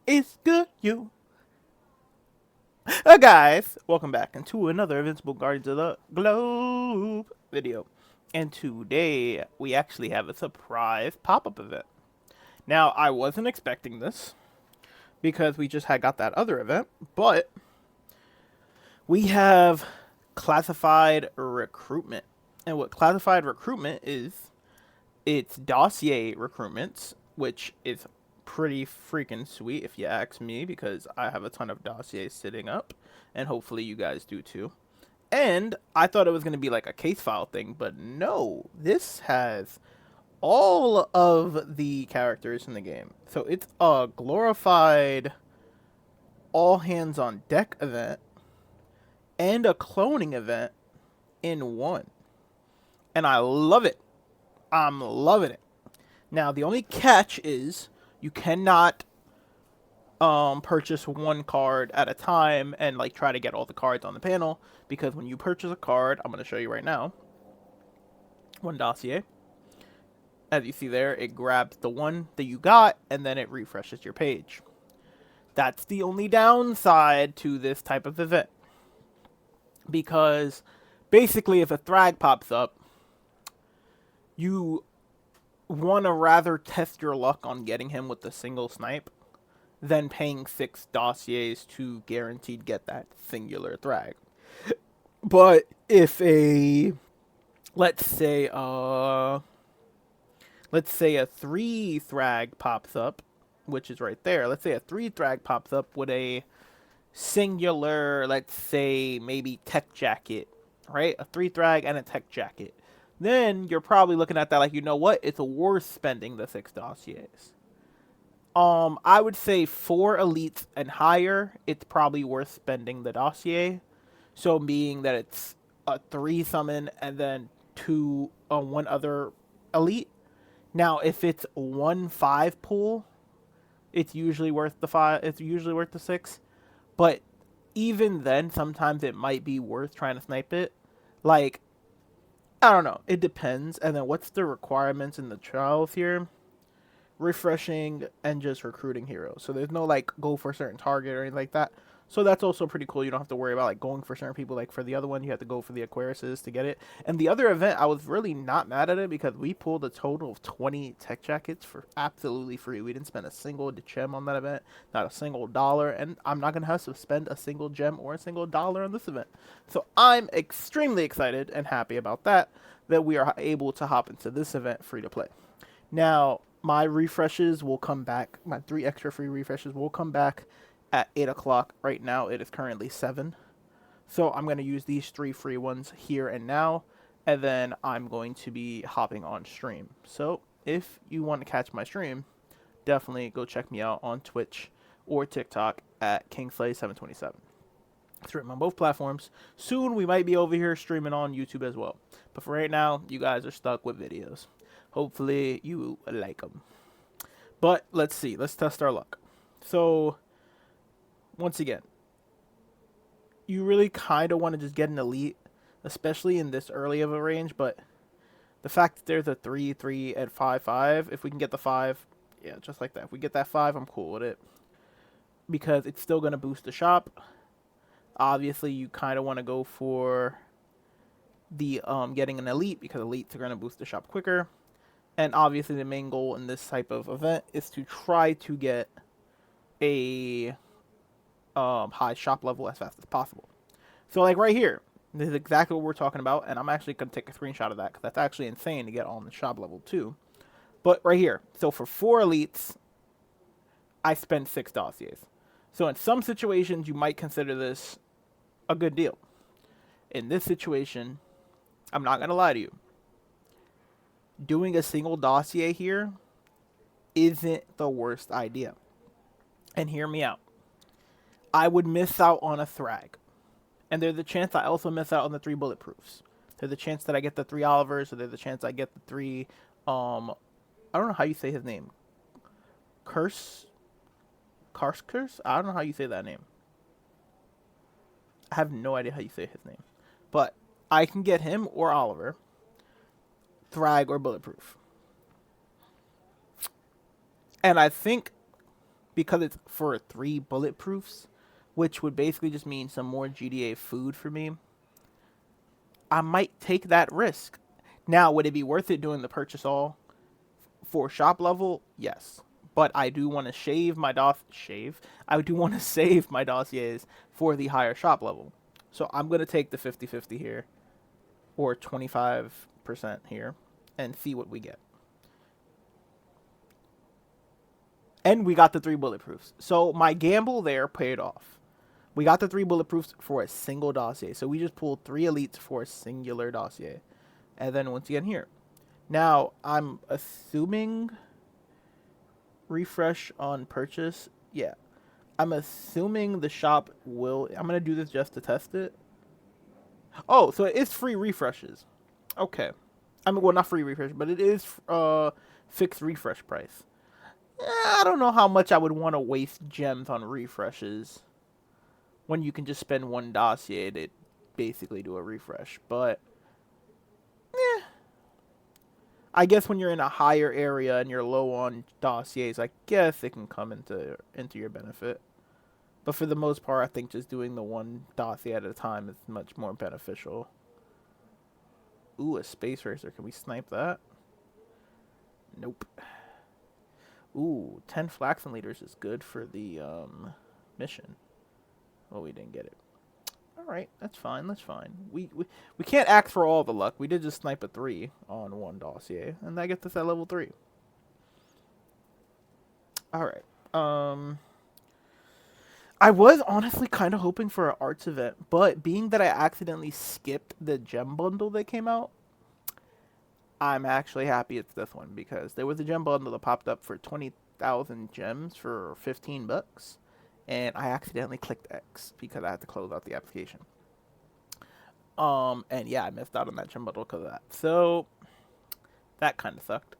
It's good, you. Guys, welcome back into another Invincible Guardians of the Globe video. And today, we actually have a surprise pop-up event. Now, I wasn't expecting this, because we just had got that other event, but we have classified recruitment. And what classified recruitment is, it's dossier recruitments, which is pretty freaking sweet if you ask me, because I have a ton of dossiers sitting up, and hopefully you guys do too. And I thought it was going to be like a case file thing, but no, this has all of the characters in the game. So it's a glorified all hands on deck event and a cloning event in one. And I love it. I'm loving it. Now, the only catch is you cannot purchase one card at a time and like try to get all the cards on the panel, because when you purchase a card, I'm going to show you right now, one dossier, as you see there, it grabs the one that you got and then it refreshes your page. That's the only downside to this type of event, because basically if a Thrag pops up, you want to rather test your luck on getting him with the single snipe than paying 6 dossiers to guaranteed get that singular Thrag. But if a let's say a 3 Thrag pops up, which is right there. Let's say a 3 Thrag pops up with a singular, let's say maybe tech jacket, right? A 3 Thrag and a tech jacket. Then you're probably looking at that like, you know what? It's worth spending the 6 dossiers. I would say 4 elites and higher, it's probably worth spending the dossier. So being that it's a 3 summon and then 2 one other elite. Now, if it's 1-5 pool, it's usually worth the 5. It's usually worth the 6. But even then, sometimes it might be worth trying to snipe it. Like, I don't know. It depends. And then what's the requirements in the trials here? Refreshing and just recruiting heroes. So there's no like go for a certain target or anything like that. So that's also pretty cool. You don't have to worry about like going for certain people. Like for the other one, you have to go for the Aquariuses to get it. And the other event, I was really not mad at it because we pulled a total of 20 tech jackets for absolutely free. We didn't spend a single gem on that event, not a single dollar, and I'm not gonna have to spend a single gem or a single dollar on this event. So I'm extremely excited and happy about that we are able to hop into this event free to play. Now, my refreshes will come back. My 3 extra free refreshes will come back at 8 o'clock. Right now, it is currently 7. So I'm going to use these 3 free ones here and now. And then I'm going to be hopping on stream. So if you want to catch my stream, definitely go check me out on Twitch or TikTok at Kingslay727. Stream on both platforms. Soon we might be over here streaming on YouTube as well. But for right now, you guys are stuck with videos. Hopefully you like them. But let's see. Let's test our luck. So, once again, you really kind of want to just get an elite, especially in this early of a range. But the fact that there's a 3-3 and 5-5, if we can get the 5, yeah, just like that. If we get that 5, I'm cool with it. Because it's still going to boost the shop. Obviously, you kind of want to go for the getting an elite, because elites are going to boost the shop quicker. And obviously the main goal in this type of event is to try to get a high shop level as fast as possible. So like right here, this is exactly what we're talking about, and I'm actually going to take a screenshot of that because that's actually insane to get on the shop level too. But right here, so for 4 elites, I spend 6 dossiers. So in some situations, you might consider this a good deal. In this situation, I'm not going to lie to you. Doing a single dossier here isn't the worst idea. And hear me out. I would miss out on a Thrag. And there's a chance I also miss out on the 3 bulletproofs. There's a chance that I get the 3 Olivers, or there's a chance I get the 3, I don't know how you say his name. Curse? I don't know how you say that name. I have no idea how you say his name. But I can get him or Oliver, Thrag or bulletproof. And I think because it's for 3 bulletproofs, which would basically just mean some more GTA food for me, I might take that risk. Now, would it be worth it doing the purchase all for shop level? Yes. But I do want to I do want to save my dossiers for the higher shop level. So I'm going to take the 50-50 here, or 25% here, and see what we get. And we got the 3 bulletproofs. So my gamble there paid off. We got the 3 bulletproofs for a single dossier. So we just pulled 3 elites for a singular dossier. And then once again here. Now, I'm assuming refresh on purchase. Yeah. I'm assuming the shop will... I'm going to do this just to test it. Oh, so it is free refreshes. Okay. I mean, well, not free refresh, but it is fixed refresh price. I don't know how much I would want to waste gems on refreshes when you can just spend 1 dossier to basically do a refresh. But, I guess when you're in a higher area and you're low on dossiers, I guess it can come into your benefit. But for the most part, I think just doing the 1 dossier at a time is much more beneficial. Ooh, a space racer. Can we snipe that? Nope. Ooh, 10 flaxen leaders is good for the mission. Oh, we didn't get it. Alright, that's fine, that's fine. We can't ask for all the luck. We did just snipe a 3 on 1 dossier, and that gets us at level 3. Alright. I was honestly kind of hoping for an arts event, but being that I accidentally skipped the gem bundle that came out, I'm actually happy it's this one, because there was a gem bundle that popped up for 20,000 gems for 15 bucks, and I accidentally clicked X because I had to close out the application. And yeah, I missed out on that gem bundle because of that. So that kind of sucked.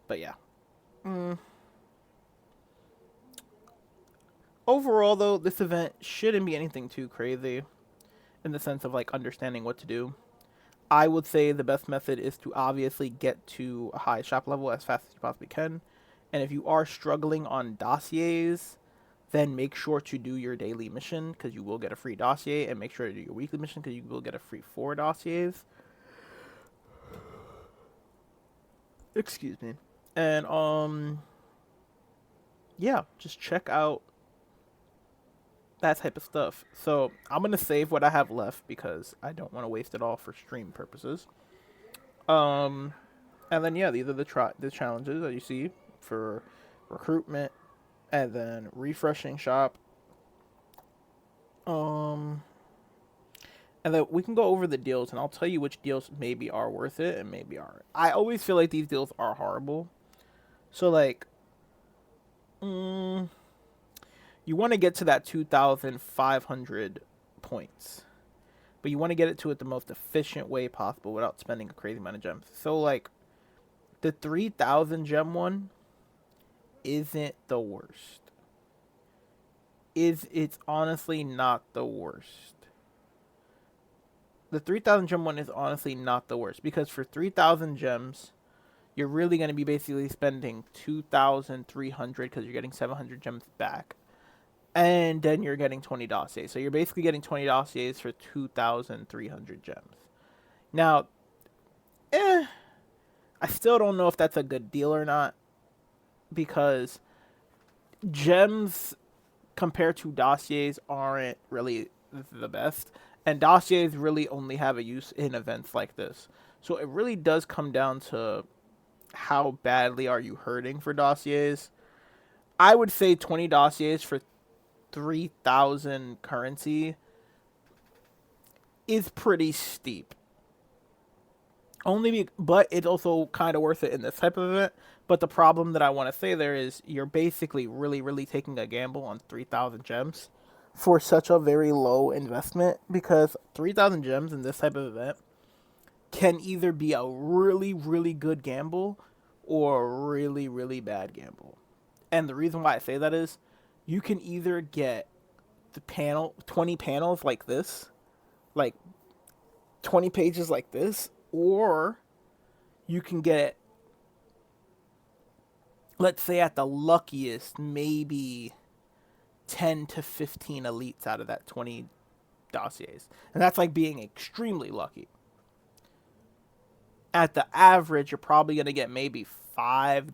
But yeah. Overall, though, this event shouldn't be anything too crazy in the sense of like understanding what to do. I would say the best method is to obviously get to a high shop level as fast as you possibly can. And if you are struggling on dossiers, then make sure to do your daily mission because you will get a free dossier, and make sure to do your weekly mission because you will get a free 4 dossiers. Excuse me. And yeah, just check out that type of stuff. So I'm gonna save what I have left because I don't want to waste it all for stream purposes. And then yeah, these are the challenges that you see for recruitment, and then refreshing shop. And then we can go over the deals, and I'll tell you which deals maybe are worth it and maybe aren't. I always feel like these deals are horrible. So like, you want to get to that 2,500 points, but you want to get it to it the most efficient way possible without spending a crazy amount of gems. So like, the 3,000 gem one isn't the worst. It's honestly not the worst. The 3,000 gem one is honestly not the worst because for 3,000 gems, you're really going to be basically spending 2,300 because you're getting 700 gems back. And then you're getting 20 dossiers. So you're basically getting 20 dossiers for 2,300 gems. Now, I still don't know if that's a good deal or not, because gems compared to dossiers aren't really the best, and dossiers really only have a use in events like this. So it really does come down to how badly are you hurting for dossiers. I would say 20 dossiers for 3,000 currency is pretty steep. But it's also kind of worth it in this type of event. But the problem that I want to say there is you're basically really, really taking a gamble on 3,000 gems for such a very low investment, because 3,000 gems in this type of event can either be a really, really good gamble or a really, really bad gamble. And the reason why I say that is you can either get the 20 panels like this, like 20 pages like this, or you can get let's say at the luckiest, maybe 10 to 15 elites out of that 20 dossiers. And that's like being extremely lucky. At the average, you're probably going to get maybe 5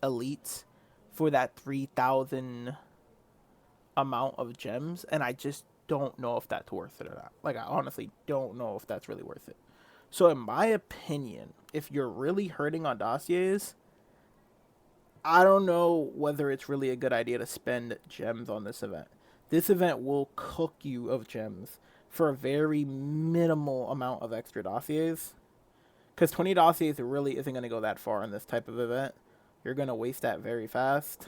elites for that 3,000 amount of gems. And I just don't know if that's worth it or not. Like, I honestly don't know if that's really worth it. So, in my opinion, if you're really hurting on dossiers, I don't know whether it's really a good idea to spend gems on this event. This event will cook you of gems for a very minimal amount of extra dossiers. Because 20 dossiers really isn't going to go that far in this type of event. You're going to waste that very fast.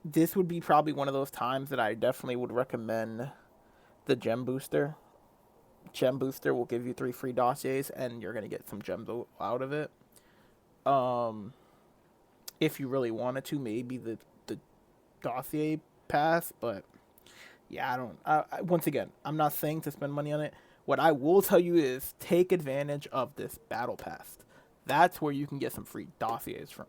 This would be probably one of those times that I definitely would recommend the gem booster. Gem booster will give you 3 free dossiers, and you're going to get some gems out of it. If you really wanted to, maybe the dossier pass, but yeah, once again, I'm not saying to spend money on it. What I will tell you is take advantage of this battle pass. That's where you can get some free dossiers from.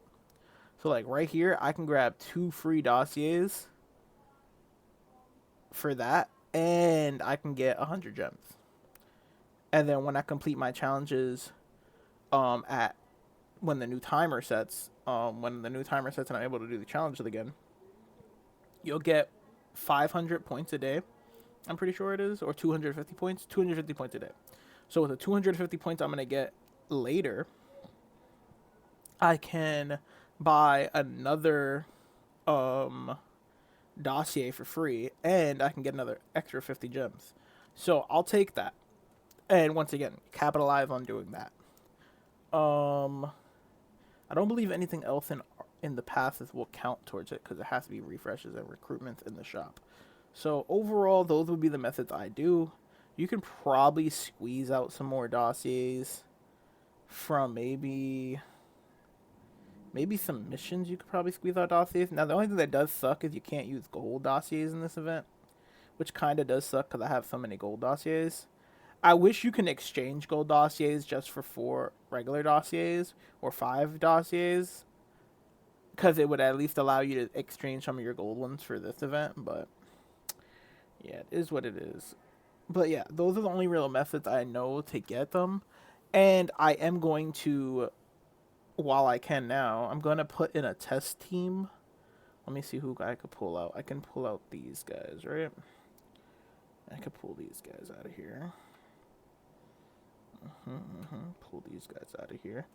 So like right here, I can grab 2 free dossiers for that, and I can get 100 gems. And then when I complete my challenges, at when the new timer sets, and I'm able to do the challenges again, you'll get 500 points a day. I'm pretty sure it is, or 250 points. 250 points a day. So with the 250 points I'm gonna get later, I can buy another dossier for free, and I can get another extra 50 gems. So I'll take that, and once again, capitalize on doing that. I don't believe anything else in the passes will count towards it because it has to be refreshes and recruitments in the shop. So overall, those would be the methods I do. You can probably squeeze out some more dossiers from maybe some missions. You could probably squeeze out dossiers. Now, the only thing that does suck is you can't use gold dossiers in this event, which kind of does suck because I have so many gold dossiers. I wish you can exchange gold dossiers just for 4 regular dossiers or 5 dossiers, because it would at least allow you to exchange some of your gold ones for this event, but yeah, it is what it is. But yeah, those are the only real methods I know to get them. And I am going to, while I can now, I'm going to put in a test team. Let me see who I could pull out. I can pull out these guys, right? I could pull these guys out of here. Pull these guys out of here.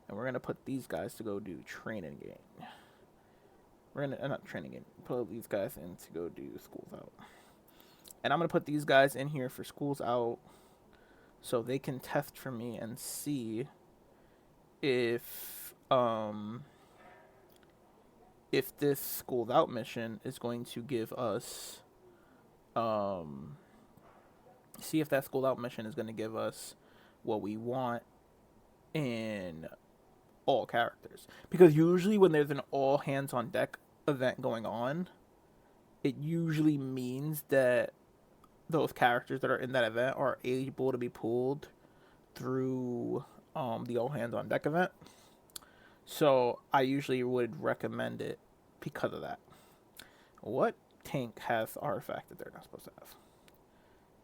And we're going to put these guys to go do training game. We're going to, not training game, put these guys in to go do schools out. And I'm going to put these guys in here for schools out so they can test for me and see if this schools out mission is going to give us see if that school out mission is going to give us what we want in all characters. Because usually when there's an all hands on deck event going on, it usually means that those characters that are in that event are able to be pulled through the all hands on deck event. So I usually would recommend it because of that. What tank has the artifact that they're not supposed to have?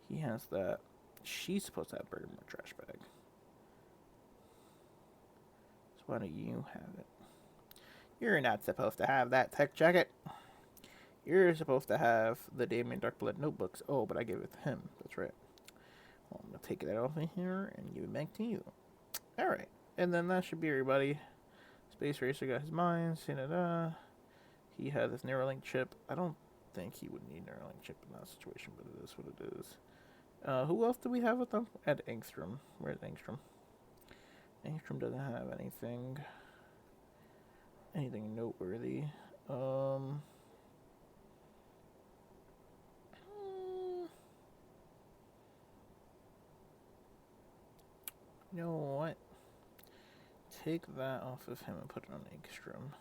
He has that. She's supposed to have Bergamot trash bag. So why don't you have it? You're not supposed to have that tech jacket. You're supposed to have the Damien Darkblood notebooks. Oh, but I gave it to him. That's right. Well, I'm going to take that off of here and give it back to you. Alright. And then that should be everybody. Space Racer got his mines. He has his Neuralink chip. I don't think he would need Neuralink chip in that situation, but it is what it is. Who else do we have with them? Ed Engstrom. Where's Engstrom? Engstrom doesn't have anything noteworthy. You know what? Take that off of him and put it on Engstrom.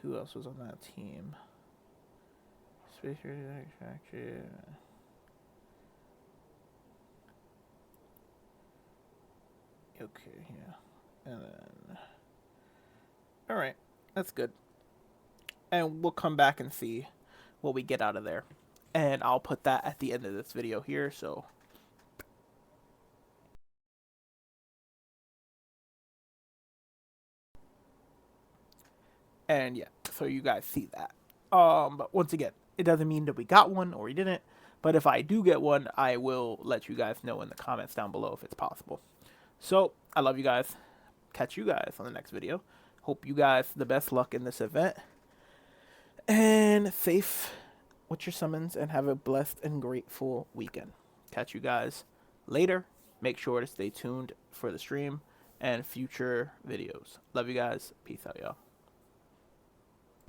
Who else was on that team? Space Radio Extraction. Okay, yeah. And then All right, that's good. And we'll come back and see what we get out of there. And I'll put that at the end of this video here. So, and yeah, so you guys see that. But once again, it doesn't mean that we got one or we didn't. But if I do get one, I will let you guys know in the comments down below if it's possible. So, I love you guys. Catch you guys on the next video. Hope you guys the best luck in this event. And safe with your summons and have a blessed and grateful weekend. Catch you guys later. Make sure to stay tuned for the stream and future videos. Love you guys. Peace out, y'all.